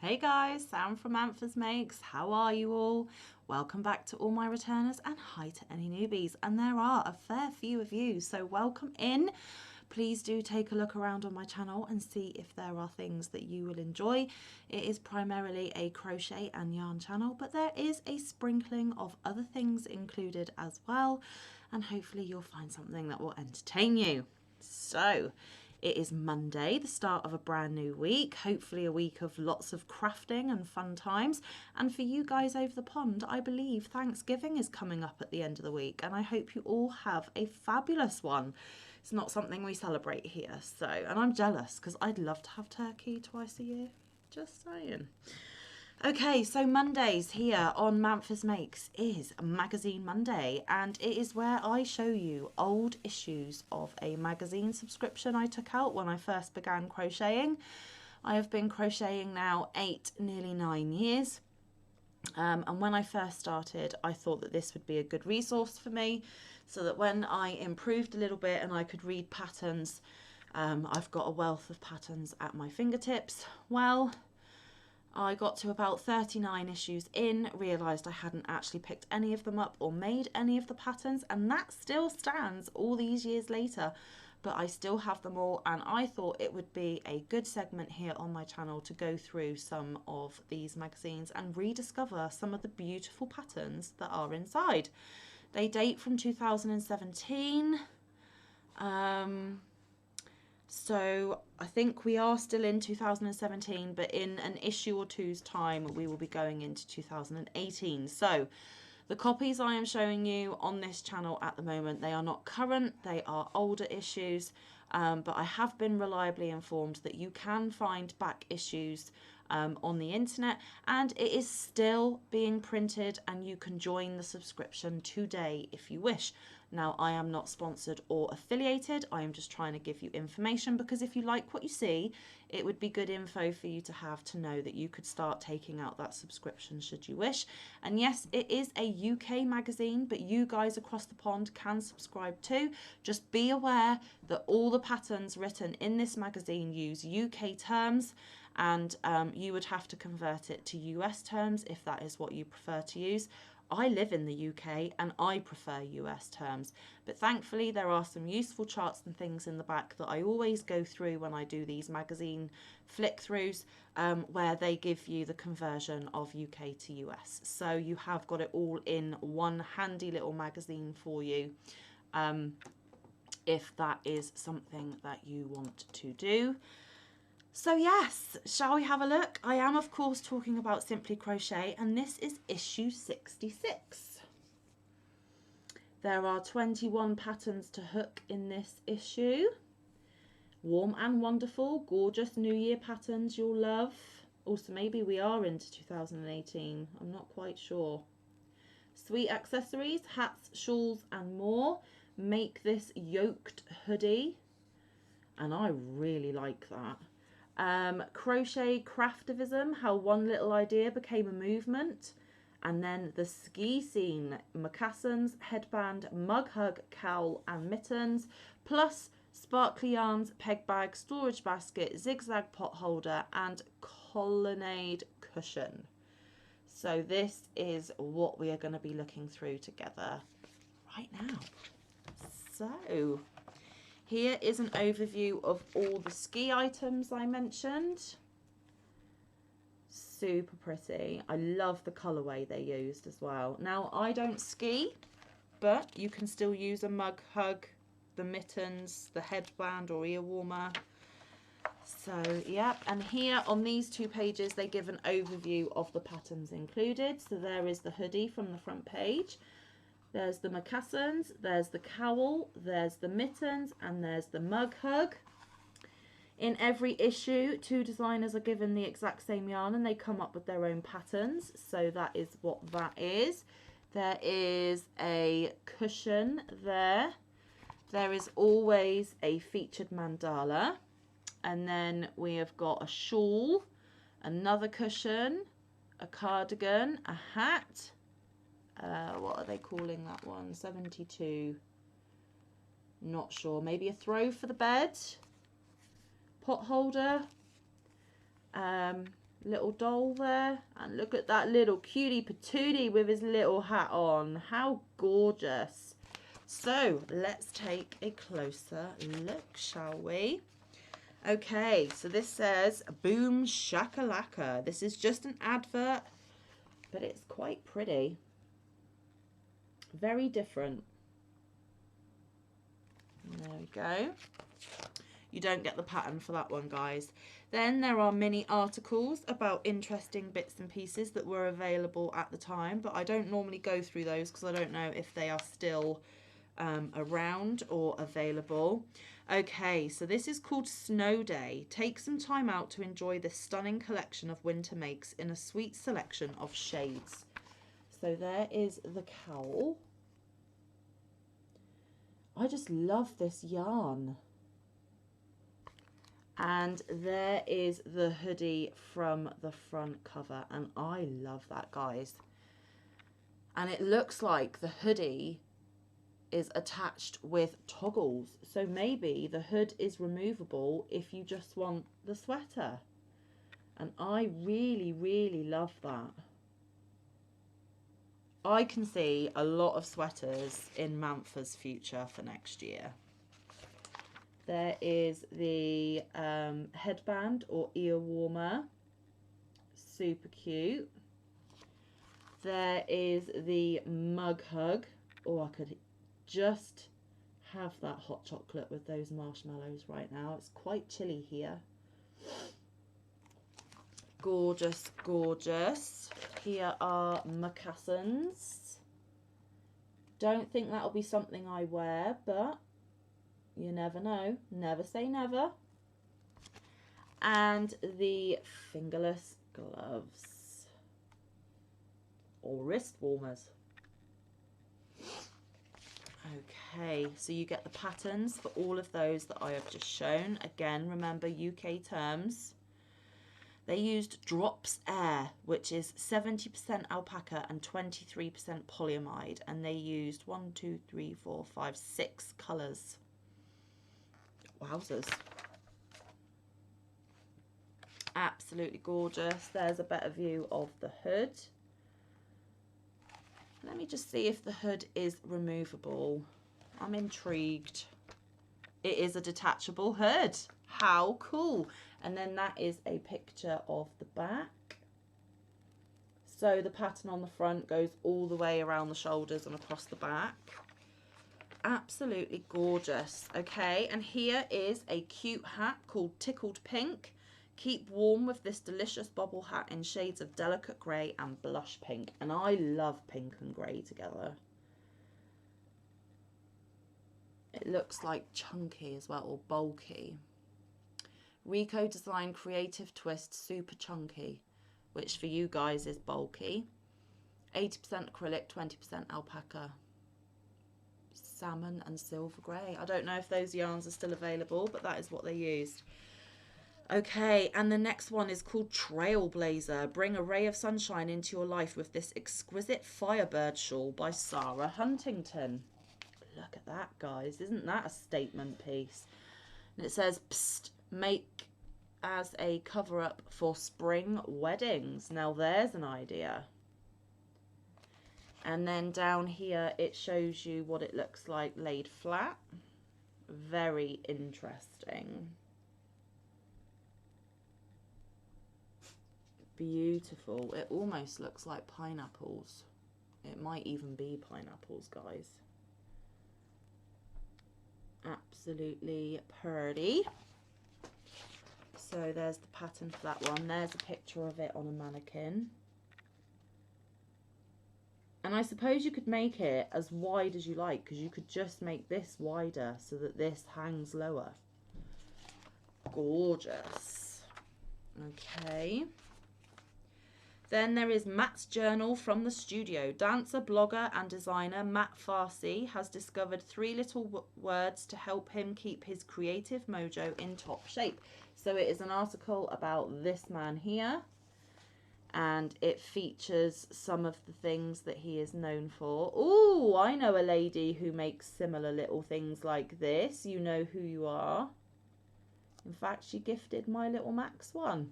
Hey guys, Sam from Manfa's Makes. How are you all? Welcome back to all my returners and hi to any newbies. And there are a fair few of you, so welcome in. Please do take a look around on my channel and see if there are things that you will enjoy. It is primarily a crochet and yarn channel, but there is a sprinkling of other things included as well. And hopefully you'll find something that will entertain you. So, it is Monday, the start of a brand new week, hopefully a week of lots of crafting and fun times. And for you guys over the pond, I believe Thanksgiving is coming up at the end of the week, and I hope you all have a fabulous one. It's not something we celebrate here, so, and I'm jealous because I'd love to have turkey twice a year, just saying. Okay, so Mondays here on Manfa's Makes is Magazine Monday, and it is where I show you old issues of a magazine subscription I took out when I first began crocheting. I have been crocheting now 8, nearly 9 years. And when I first started, I thought that this would be a good resource for me so that when I improved a little bit and I could read patterns, I've got a wealth of patterns at my fingertips. Well, I got to about 39 issues in, realised I hadn't actually picked any of them up or made any of the patterns, and that still stands all these years later, but I still have them all, and I thought it would be a good segment here on my channel to go through some of these magazines and rediscover some of the beautiful patterns that are inside. They date from 2017. So I think we are still in 2017, but in an issue or two's time, we will be going into 2018. So the copies I am showing you on this channel at the moment, they are not current, they are older issues, but I have been reliably informed that you can find back issues on the internet, and it is still being printed, and you can join the subscription today if you wish. Now, I am not sponsored or affiliated. I am just trying to give you information, because if you like what you see, it would be good info for you to have to know that you could start taking out that subscription should you wish. And yes, it is a UK magazine, but you guys across the pond can subscribe too. Just be aware that all the patterns written in this magazine use UK terms, and you would have to convert it to US terms if that is what you prefer to use. I live in the UK and I prefer US terms, but thankfully there are some useful charts and things in the back that I always go through when I do these magazine flick throughs, where they give you the conversion of UK to US. So you have got it all in one handy little magazine for you, if that is something that you want to do. So yes, shall we have a look? I am of course talking about Simply Crochet, and this is issue 66. There are 21 patterns to hook in this issue. Warm and wonderful, gorgeous New Year patterns you'll love. Also, maybe we are into 2018, I'm not quite sure. Sweet accessories, hats, shawls and more. Make this yoked hoodie, and I really like that. Crochet craftivism, how one little idea became a movement. And then the ski scene, moccasins, headband, mug hug, cowl and mittens, plus sparkly yarns, peg bag, storage basket, zigzag pot holder and colonnade cushion. So this is what we are going to be looking through together right now. So here is an overview of all the ski items I mentioned. Super pretty. I love the colourway they used as well. Now, I don't ski, but you can still use a mug hug, the mittens, the headband or ear warmer. So, yep. And here on these 2 pages, they give an overview of the patterns included. So there is the hoodie from the front page. There's the moccasins, there's the cowl, there's the mittens, and there's the mug hug. In every issue, 2 designers are given the exact same yarn and they come up with their own patterns. So that is what that is. There is a cushion there. There is always a featured mandala. And then we have got a shawl, another cushion, a cardigan, a hat. What are they calling that one? 72. Not sure. Maybe a throw for the bed. Pot holder. Little doll there, and look at that little cutie patootie with his little hat on. How gorgeous. So let's take a closer look, shall we? Okay, so this says Boom Shakalaka. This is just an advert, but it's quite pretty. Very different. There we go. You don't get the pattern for that one, guys. Then there are mini articles about interesting bits and pieces that were available at the time, but I don't normally go through those because I don't know if they are still around or available. Okay, so this is called Snow Day. Take some time out to enjoy this stunning collection of winter makes in a sweet selection of shades. So there is the cowl. I just love this yarn. And there is the hoodie from the front cover, and I love that, guys. And it looks like the hoodie is attached with toggles, so maybe the hood is removable if you just want the sweater. And I really love that. I can see a lot of sweaters in Manfa's future for next year. There is the headband or ear warmer. Super cute. There is the mug hug. Oh, I could just have that hot chocolate with those marshmallows right now. It's quite chilly here. Gorgeous, gorgeous. Here are moccasins. Don't think that'll be something I wear, but you never know. Never say never. And the fingerless gloves or wrist warmers. Okay, so you get the patterns for all of those that I have just shown. Again, remember UK terms. They used Drops Air, which is 70% alpaca and 23% polyamide, and they used 6 colours. Wowzers. Absolutely gorgeous. There's a better view of the hood. Let me just see if the hood is removable. I'm intrigued. It is a detachable hood. How cool. And then that is a picture of the back. So the pattern on the front goes all the way around the shoulders and across the back. Absolutely gorgeous. Okay, and here is a cute hat called Tickled Pink. Keep warm with this delicious bobble hat in shades of delicate grey and blush pink. And I love pink and grey together. It looks like chunky as well, or bulky. Rico Design Creative Twist Super Chunky, which for you guys is bulky. 80% acrylic, 20% alpaca. Salmon and silver grey. I don't know if those yarns are still available, but that is what they used. Okay, and the next one is called Trailblazer. Bring a ray of sunshine into your life with this exquisite Firebird shawl by Sarah Huntington. Look at that, guys. Isn't that a statement piece? And it says, psst, make as a cover-up for spring weddings. Now there's an idea. And then down here it shows you what it looks like laid flat. Very interesting. Beautiful. It almost looks like pineapples. It might even be pineapples, guys. Absolutely pretty. So there's the pattern for that one. There's a picture of it on a mannequin. And I suppose you could make it as wide as you like, because you could just make this wider so that this hangs lower. Gorgeous. Okay. Then there is Matt's journal from the studio. Dancer, blogger and designer Matt Farsi has discovered 3 little words to help him keep his creative mojo in top shape. So it is an article about this man here, and it features some of the things that he is known for. Oh, I know a lady who makes similar little things like this. You know who you are. In fact, she gifted my little Max one.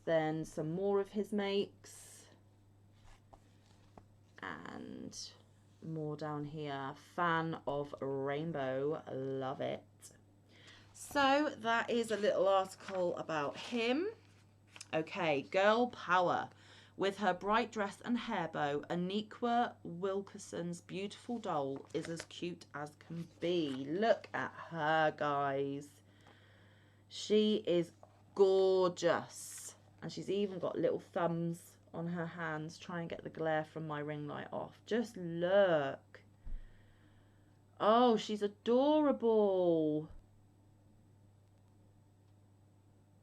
then some more of his makes. And more down here. Fan of rainbow. Love it. So that is a little article about him. Okay, girl power. With her bright dress and hair bow, Aniqua Wilkerson's beautiful doll is as cute as can be. Look at her, guys. She is gorgeous. And she's even got little thumbs on her hands. Try and get the glare from my ring light off. Just look. Oh, she's adorable.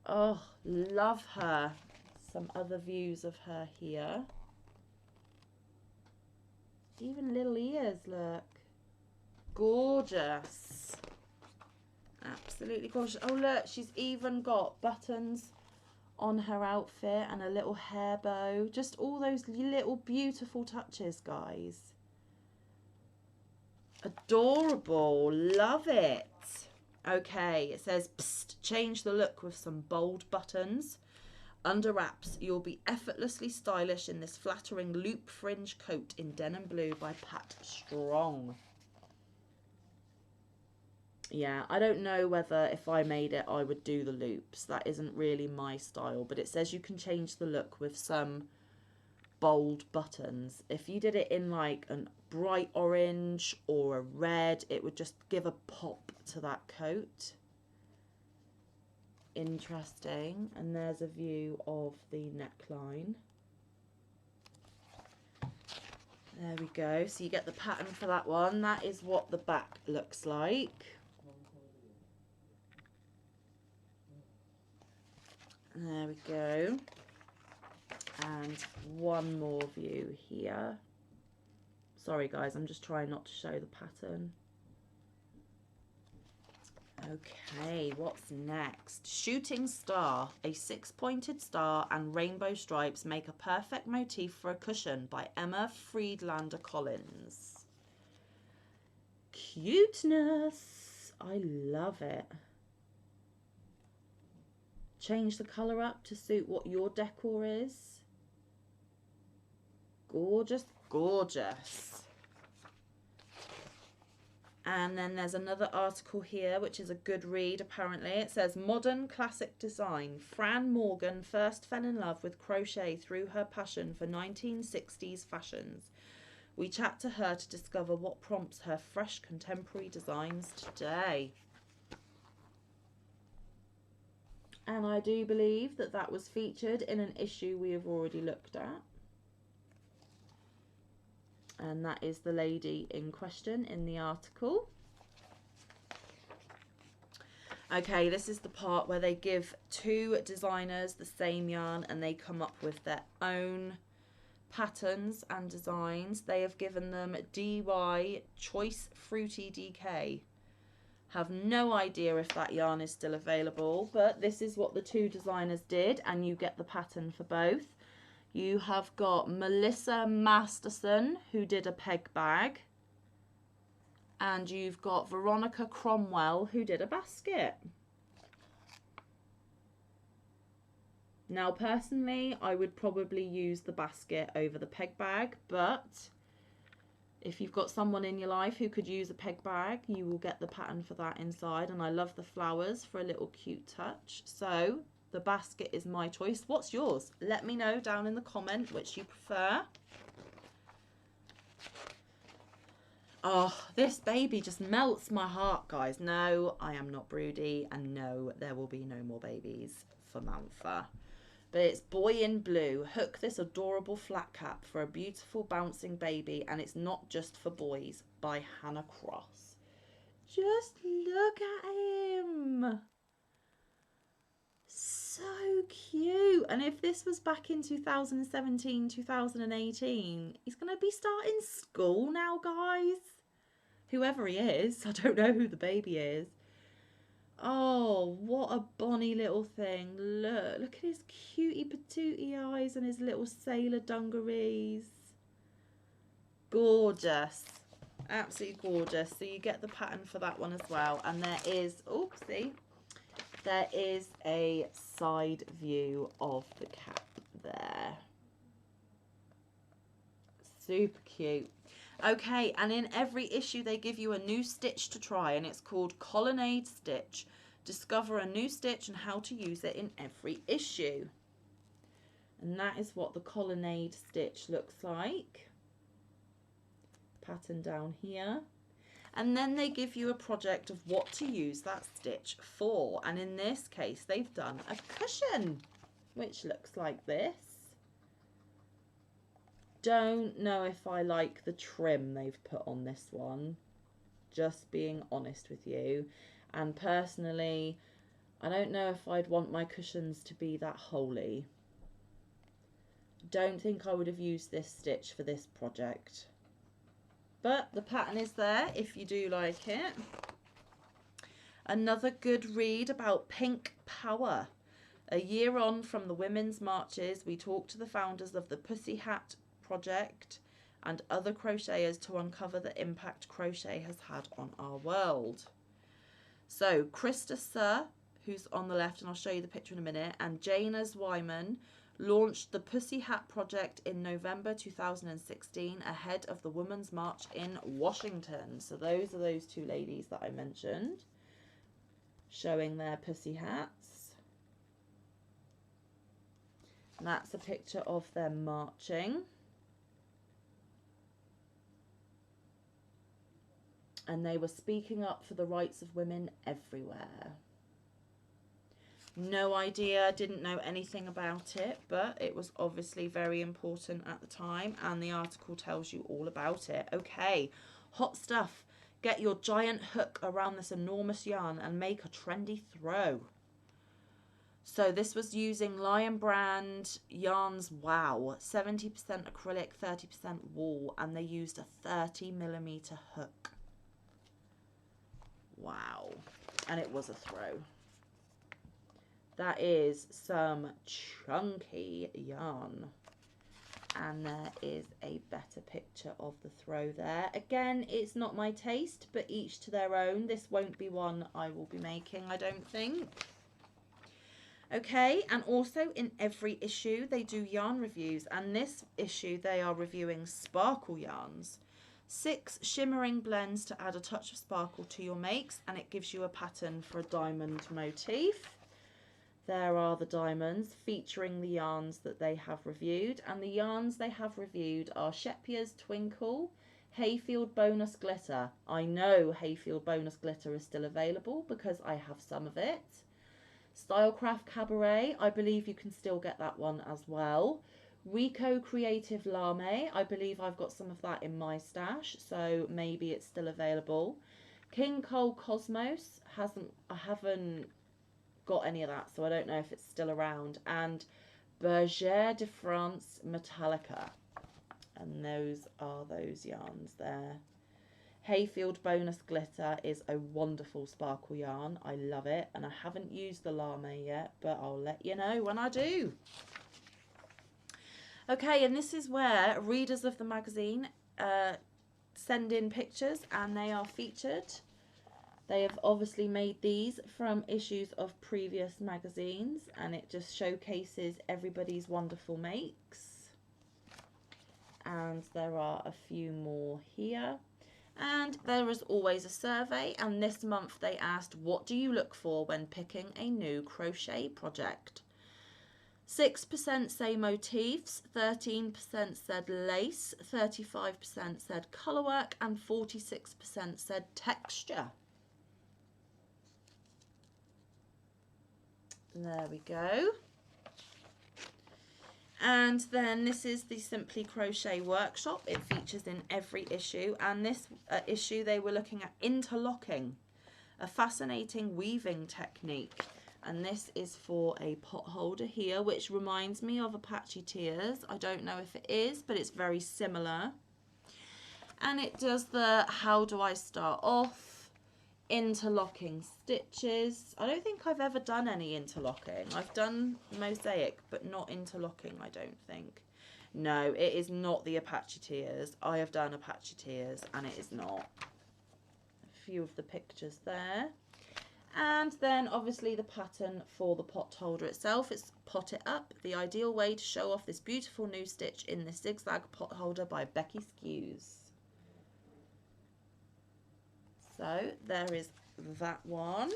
Oh, love her. Some other views of her here. Even little ears, look. Gorgeous. Absolutely gorgeous. Oh, look, she's even got buttons on her outfit and a little hair bow. Just all those little beautiful touches, guys. Adorable. Love it. Okay, it says, psst, change the look with some bold buttons. Under wraps, you'll be effortlessly stylish in this flattering loop fringe coat in denim blue by Pat Strong. Yeah, I don't know whether if I made it, I would do the loops. That isn't really my style, but it says you can change the look with some bold buttons. If you did it in like a bright orange or a red, it would just give a pop to that coat. Interesting. And there's a view of the neckline. There we go. So you get the pattern for that one. That is what the back looks like. There we go. And one more view here. Sorry guys, I'm just trying not to show the pattern. Okay, what's next? Shooting star. A 6-pointed star and rainbow stripes make a perfect motif for a cushion by Emma Friedlander Collins. Cuteness. I love it. Change the colour up to suit what your decor is. Gorgeous, gorgeous. And then there's another article here, which is a good read, apparently. It says, modern classic design. Fran Morgan first fell in love with crochet through her passion for 1960s fashions. We chat to her to discover what prompts her fresh contemporary designs today. And I do believe that that was featured in an issue we have already looked at. And that is the lady in question in the article. Okay, this is the part where they give two designers the same yarn and they come up with their own patterns and designs. They have given them DY Choice Fruity DK. Have no idea if that yarn is still available, but this is what the two designers did, and you get the pattern for both. You have got Melissa Masterson, who did a peg bag, and you've got Veronica Cromwell, who did a basket. Now, personally, I would probably use the basket over the peg bag, but if you've got someone in your life who could use a peg bag, you will get the pattern for that inside. And I love the flowers for a little cute touch. So the basket is my choice. What's yours? Let me know down in the comment which you prefer. Oh, this baby just melts my heart, guys. No, I am not broody. And no, there will be no more babies for Manfa. But it's Boy in Blue. Hook this adorable flat cap for a beautiful bouncing baby, and it's not just for boys, by Hannah Cross. Just look at him. So cute. And if this was back in 2017, 2018, he's going to be starting school now, guys. Whoever he is. I don't know who the baby is. Oh, what a bonny little thing. Look at his cutie patootie eyes and his little sailor dungarees. Gorgeous. Absolutely gorgeous. So you get the pattern for that one as well. And there is, oopsie, there is a side view of the cap there. Super cute. Okay, and in every issue they give you a new stitch to try, and it's called Colonnade Stitch. Discover a new stitch and how to use it in every issue. And that is what the colonnade stitch looks like. Pattern down here. And then they give you a project of what to use that stitch for. And in this case, they've done a cushion, which looks like this. Don't know if I like the trim they've put on this one, just being honest with you. And personally, I don't know if I'd want my cushions to be that holy. Don't think I would have used this stitch for this project. But the pattern is there if you do like it. Another good read about pink power. A year on from the women's marches, we talked to the founders of the Pussy Hat Project and other crocheters to uncover the impact crochet has had on our world. So Krista Sir, who's on the left, and I'll show you the picture in a minute, and Jana Zwyman launched the Pussy Hat Project in November 2016 ahead of the Women's March in Washington. So those are those two ladies that I mentioned, showing their pussy hats. And that's a picture of them marching. And they were speaking up for the rights of women everywhere. No idea, didn't know anything about it, but it was obviously very important at the time, and the article tells you all about it. Okay, hot stuff. Get your giant hook around this enormous yarn and make a trendy throw. So this was using Lion Brand yarns, wow, 70% acrylic, 30% wool, and they used a 30mm hook. Wow, and it was a throw. That is some chunky yarn. And there is a better picture of the throw there. Again, it's not my taste, but each to their own. This won't be one I will be making, I don't think. Okay, and also in every issue they do yarn reviews, and this issue they are reviewing sparkle yarns. 6 shimmering blends to add a touch of sparkle to your makes, and it gives you a pattern for a diamond motif. There are the diamonds featuring the yarns that they have reviewed, and the yarns they have reviewed are Shepia's Twinkle, Hayfield Bonus Glitter. I know Hayfield Bonus Glitter is still available because I have some of it. Stylecraft Cabaret, I believe you can still get that one as well. Rico Creative Lame, I believe I've got some of that in my stash, so maybe it's still available. King Cole Cosmos, I haven't got any of that, so I don't know if it's still around. And Bergère de France Metallica, and those are those yarns there. Hayfield Bonus Glitter is a wonderful sparkle yarn. I love it, and I haven't used the Lame yet, but I'll let you know when I do. Okay, and this is where readers of the magazine send in pictures, and they are featured. They have obviously made these from issues of previous magazines, and it just showcases everybody's wonderful makes. And there are a few more here. And there is always a survey, and this month they asked, what do you look for when picking a new crochet project? 6% say motifs, 13% said lace, 35% said colourwork, and 46% said texture. There we go. And then this is the Simply Crochet workshop. It features in every issue, and this issue they were looking at interlocking, a fascinating weaving technique. And this is for a pot holder here, which reminds me of Apache Tears. I don't know if it is, but it's very similar. And it does the how do I start off, interlocking stitches. I don't think I've ever done any interlocking. I've done mosaic, but not interlocking, I don't think. No, it is not the Apache Tears. I have done Apache Tears, and it is not. A few of the pictures there. And then obviously the pattern for the pot holder itself, it's Pot It Up, the ideal way to show off this beautiful new stitch in this zigzag pot holder by Becky Skews. So there is that one.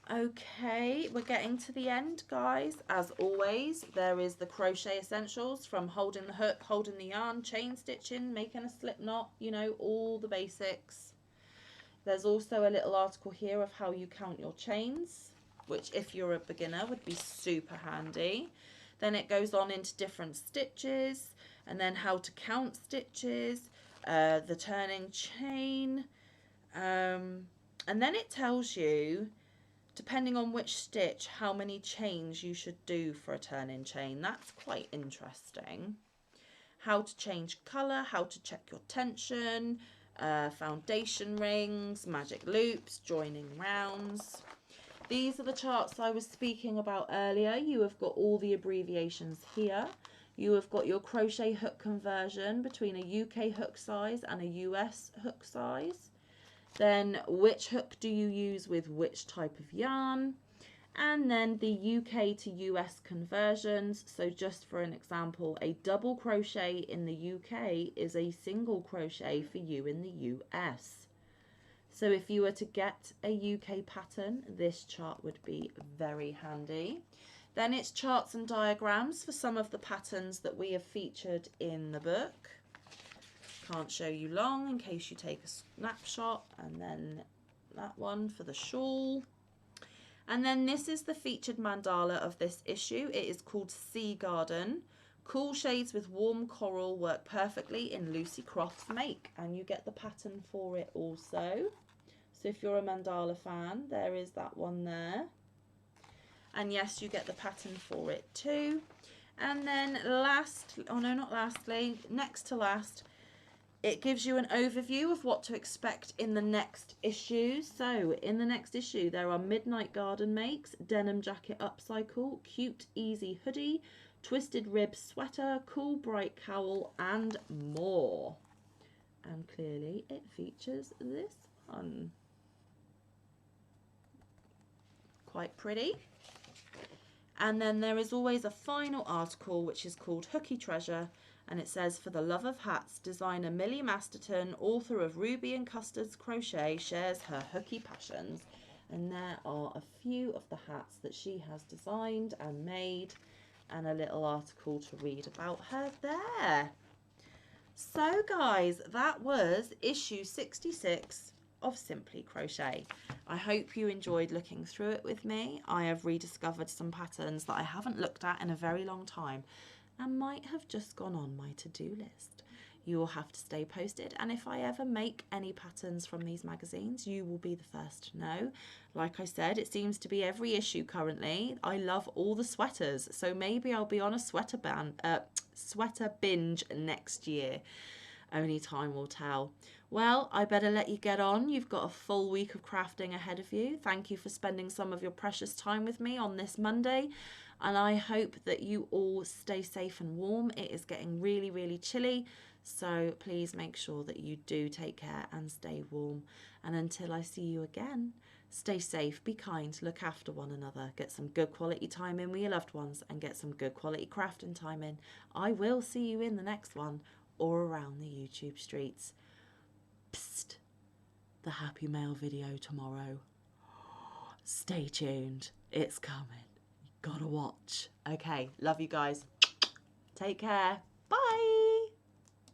Okay, we're getting to the end, guys. As always, there is the crochet essentials, from holding the hook, holding the yarn, chain stitching, making a slip knot, you know, all the basics. There's also a little article here of how you count your chains, which if you're a beginner would be super handy. Then it goes on into different stitches, and then how to count stitches, the turning chain, and then it tells you, depending on which stitch, how many chains you should do for a turning chain. That's quite interesting. How to change colour, how to check your tension, foundation rings, magic loops, joining rounds. These are the charts I was speaking about earlier. You have got all the abbreviations here. You have got your crochet hook conversion between a UK hook size and a US hook size. Then which hook do you use with which type of yarn? And then the UK to US conversions. So just for an example, a double crochet in the UK is a single crochet for you in the US. So if you were to get a UK pattern, this chart would be very handy. Then it's charts and diagrams for some of the patterns that we have featured in the book. Can't show you long in case you take a snapshot. And then that one for the shawl. And then this is the featured mandala of this issue. It is called Sea Garden. Cool shades with warm coral work perfectly in Lucy Croft's make. And you get the pattern for it also. So if you're a mandala fan, there is that one there. And yes, you get the pattern for it too. And then last, oh no, not lastly, next to last, it gives you an overview of what to expect in the next issue. So in the next issue, there are Midnight Garden makes, denim jacket upcycle, cute easy hoodie, twisted rib sweater, cool bright cowl, and more. And clearly it features this one. Quite pretty. And then there is always a final article which is called Hooky Treasure, and it says, for the love of hats, designer Millie Masterton, author of Ruby and Custard's Crochet, shares her hooky passions. And there are a few of the hats that she has designed and made, and a little article to read about her there. So guys, that was issue 66 of Simply Crochet. I hope you enjoyed looking through it with me. I have rediscovered some patterns that I haven't looked at in a very long time and might have just gone on my to-do list. You will have to stay posted, and if I ever make any patterns from these magazines, you will be the first to know. Like I said, it seems to be every issue currently. I love all the sweaters, so maybe I'll be on a sweater binge next year. Only time will tell. Well, I better let you get on. You've got a full week of crafting ahead of you. Thank you for spending some of your precious time with me on this Monday. And I hope that you all stay safe and warm. It is getting really, really chilly. So please make sure that you do take care and stay warm. And until I see you again, stay safe, be kind, look after one another, get some good quality time in with your loved ones, and get some good quality crafting time in. I will see you in the next one, or around the YouTube streets. Psst, the Happy Mail video tomorrow. Stay tuned, it's coming. Gotta watch. Okay, love you guys. Take care.